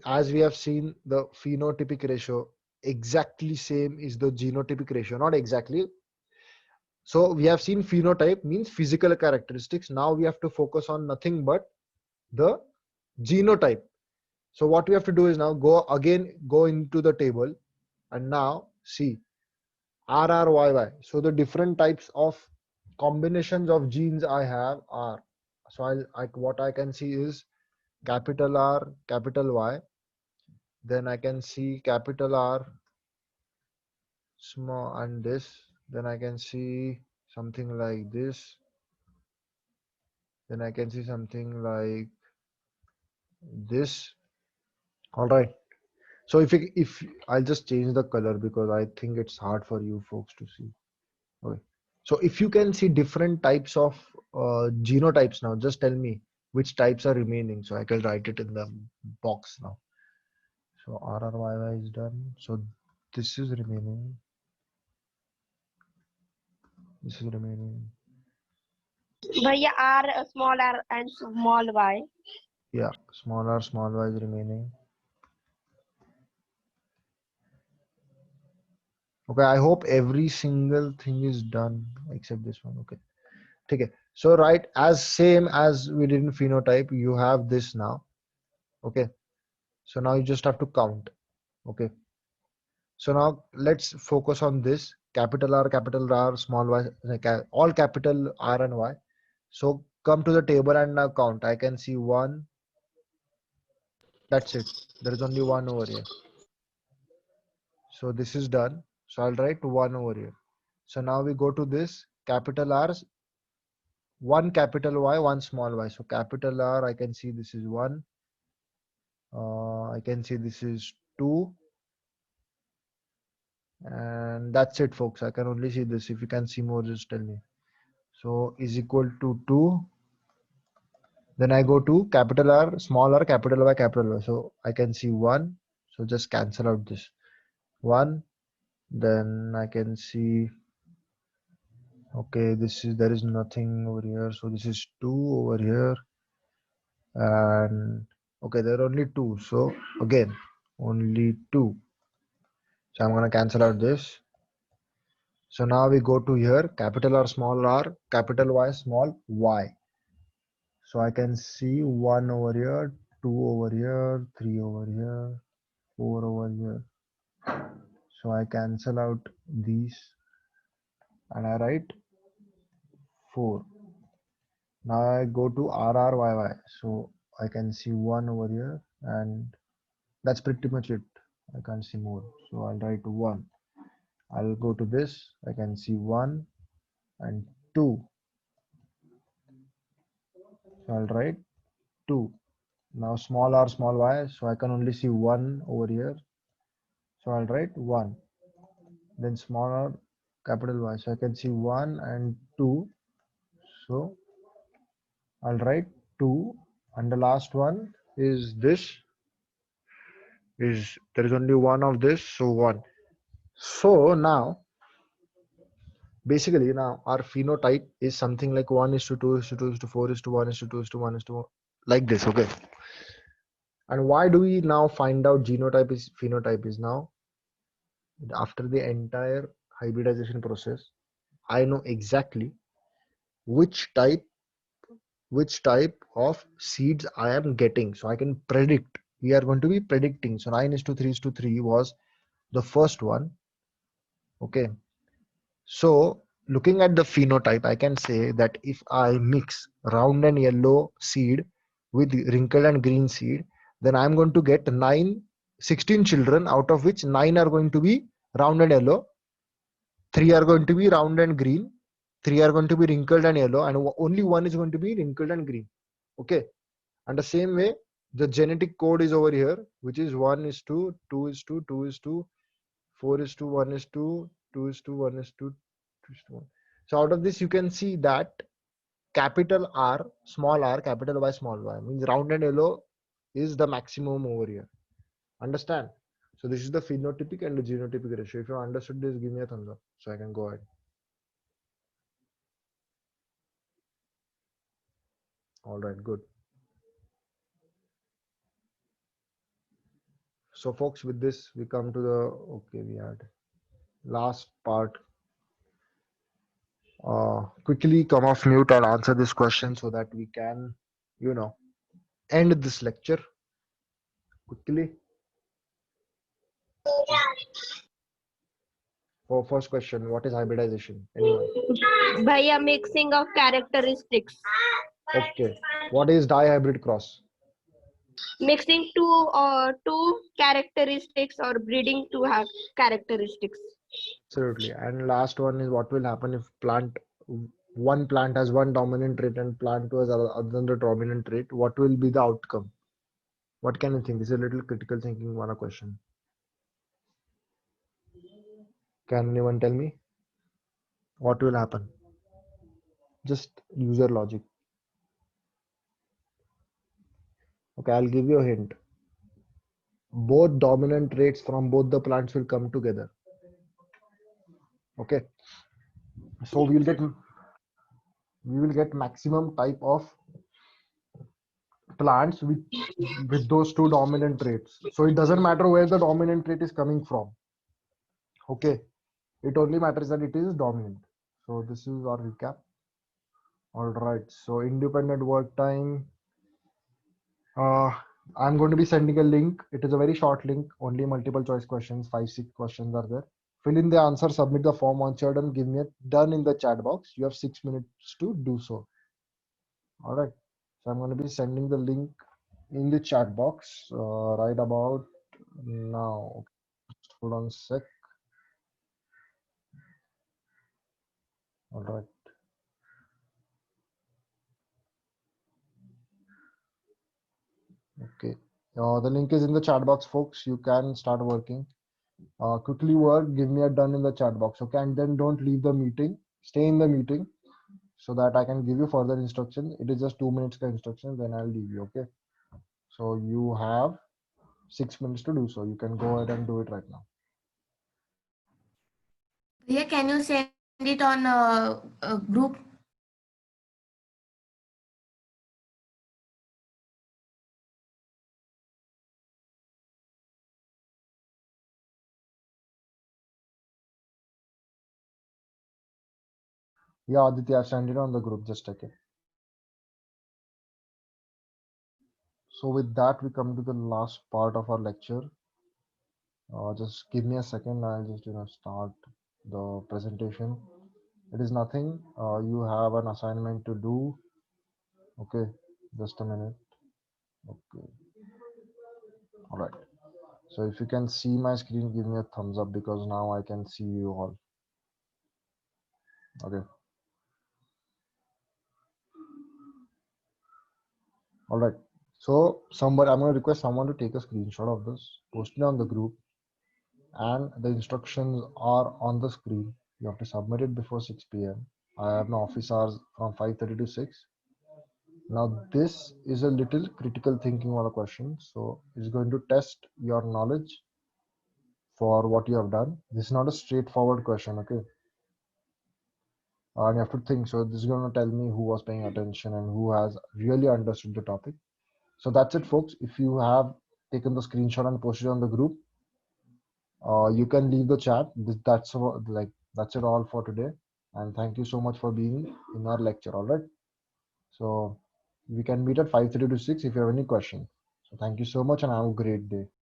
as we have seen the phenotypic ratio, exactly same is the genotypic ratio. Not exactly. So we have seen phenotype means physical characteristics. Now we have to focus on nothing but the genotype. So what we have to do is now go into the table and now see RRYY. So the different types of combinations of genes I have are, so what I can see is capital R, capital Y. Then I can see capital R, small and this. Then I can see something like this. Then I can see something like this. All right. So if I'll just change the color because I think it's hard for you folks to see. Okay. So if you can see different types of genotypes now, just tell me which types are remaining. So I can write it in the box now. So RRYY is done. So this is remaining. This is remaining. Bhaiya R, small r and small y. Yeah, small r, small y is remaining. Okay, I hope every single thing is done except this one. Okay. Okay. So right, as same as we did in phenotype, you have this now. Okay. So now you just have to count. Okay. So now let's focus on this capital R, small y, all capital R and Y. So come to the table and now count. I can see 1. That's it. There is only 1 over here. So this is done. So I'll write 1 over here. So now we go to this capital R, 1 capital Y, 1 small y. So capital R, I can see this is 1. I can see this is 2. And that's it, folks. I can only see this. If you can see more, just tell me. So is equal to 2. Then I go to capital R, small r, capital Y, capital Y. So I can see 1. So just cancel out this 1. Then I can see, okay, there is nothing over here. So this is 2 over here. And okay, there are only 2. So again, only 2. So I'm going to cancel out this. So now we go to here, capital R, capital Y, small y. So I can see 1 over here, 2 over here, 3 over here, 4 over here. So I cancel out these and I write 4. Now I go to RRYY. So I can see 1 over here and that's pretty much it. I can't see more. So I'll write 1. I'll go to this. I can see 1 and 2. So I'll write 2. Now small r, small y. So I can only see 1 over here. So I'll write 1. Then small r, capital Y. So I can see 1 and 2. So I'll write 2. And the last one is this. There is only one of this. So 1. So now, basically now our phenotype is something like 1:2:2:4:1:2:1:2 like this. Okay. And why do we now find out phenotype is now after the entire hybridization process, I know exactly which type of seeds I am getting. So I can predict. We are going to be predicting. So 9:3:3 was the first one. Okay. So looking at the phenotype, I can say that if I mix round and yellow seed with wrinkled and green seed, then I'm going to get 16 children, out of which 9 are going to be round and yellow, 3 are going to be round and green, 3 are going to be wrinkled and yellow, and only 1 is going to be wrinkled and green. Okay. And the same way, the genetic code is over here, which is 1:2, 2:2, 2:2, 4:1:2, 2:1:2, 2:1. So out of this, you can see that capital R, capital Y, small y means round and yellow is the maximum over here. Understand? So this is the phenotypic and the genotypic ratio. If you understood this, give me a thumbs up so I can go ahead. All right, good. So folks, with this, we come to the, we had last part. Quickly come off mute and answer this question so that we can, end this lecture quickly. For first question, what is hybridization? Anyone? By a mixing of characteristics. Okay. What is dihybrid cross? Mixing two characteristics or breeding two characteristics. Absolutely. And last one is what will happen if one plant has one dominant trait and plant 2 has another dominant trait. What will be the outcome? What can you think? This is a little critical thinking one question. Can anyone tell me? What will happen? Just use your logic. Okay, I'll give you a hint. Both dominant traits from both the plants will come together. Okay. So we will get maximum type of plants with those two dominant traits. So it doesn't matter where the dominant trait is coming from. Okay. It only matters that it is dominant. So this is our recap. All right. So independent work time. I'm going to be sending a link. It is a very short link, only multiple choice questions, 5-6 questions are there. Fill in the answer, submit the form. Once you're done, give me a done in the chat box. You have 6 minutes to do so. All right. So I'm going to be sending the link in the chat box right about now. Hold on a sec. All right. Okay. The link is in the chat box, folks. You can start working. Quickly work. Give me a done in the chat box. Okay. And then don't leave the meeting. Stay in the meeting so that I can give you further instructions. It is just 2 minutes ka instruction, then I'll leave you. Okay. So you have 6 minutes to do so. You can go ahead and do it right now. Bhaiya, can you send it on a group? Yeah, Aditya, I've sent it on the group. Just check it. So with that, we come to the last part of our lecture. Just give me a second. I'll just start the presentation. It is nothing. You have an assignment to do. Okay, just a minute. Okay, all right. So if you can see my screen, give me a thumbs up because now I can see you all. Okay. All right. So somebody, I'm going to request someone to take a screenshot of this, post it on the group, and the instructions are on the screen. You have to submit it before 6 p.m. I have my office hours from 5:30 to 6. Now this is a little critical thinking on a question. So it's going to test your knowledge for what you have done. This is not a straightforward question, okay? And you have to think. So this is going to tell me who was paying attention and who has really understood the topic. So that's it, folks. If you have taken the screenshot and posted on the group, you can leave the chat. That's it all for today. And thank you so much for being in our lecture. All right. So we can meet at 5:30 to 6 if you have any questions. So thank you so much and have a great day.